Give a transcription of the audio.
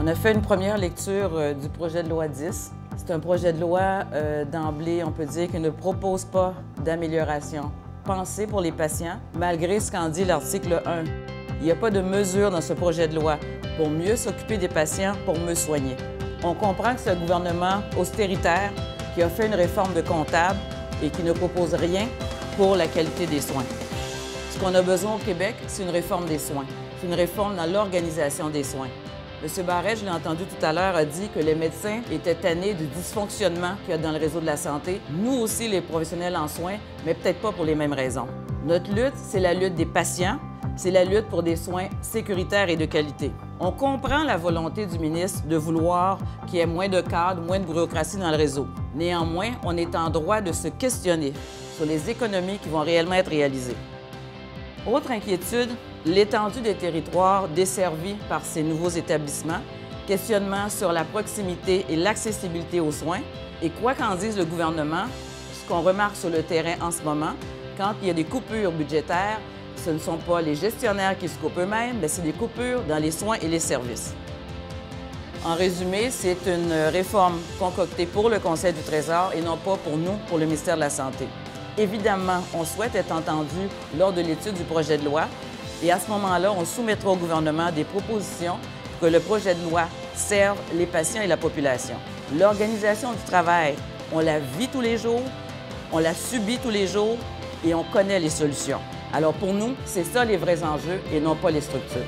On a fait une première lecture du projet de loi 10. C'est un projet de loi d'emblée, on peut dire, qui ne propose pas d'amélioration pensée pour les patients, malgré ce qu'en dit l'article 1. Il n'y a pas de mesure dans ce projet de loi pour mieux s'occuper des patients, pour mieux soigner. On comprend que c'est un gouvernement austéritaire qui a fait une réforme de comptable et qui ne propose rien pour la qualité des soins. Ce qu'on a besoin au Québec, c'est une réforme des soins. C'est une réforme dans l'organisation des soins. M. Barrette, je l'ai entendu tout à l'heure, a dit que les médecins étaient tannés du dysfonctionnement qu'il y a dans le réseau de la santé. Nous aussi, les professionnels en soins, mais peut-être pas pour les mêmes raisons. Notre lutte, c'est la lutte des patients, c'est la lutte pour des soins sécuritaires et de qualité. On comprend la volonté du ministre de vouloir qu'il y ait moins de cadres, moins de bureaucratie dans le réseau. Néanmoins, on est en droit de se questionner sur les économies qui vont réellement être réalisées. Autre inquiétude, l'étendue des territoires desservis par ces nouveaux établissements, questionnement sur la proximité et l'accessibilité aux soins. Et quoi qu'en dise le gouvernement, ce qu'on remarque sur le terrain en ce moment, quand il y a des coupures budgétaires, ce ne sont pas les gestionnaires qui se coupent eux-mêmes, mais c'est des coupures dans les soins et les services. En résumé, c'est une réforme concoctée pour le Conseil du Trésor et non pas pour nous, pour le ministère de la Santé. Évidemment, on souhaite être entendu lors de l'étude du projet de loi et à ce moment-là, on soumettra au gouvernement des propositions pour que le projet de loi serve les patients et la population. L'organisation du travail, on la vit tous les jours, on la subit tous les jours et on connaît les solutions. Alors pour nous, c'est ça les vrais enjeux et non pas les structures.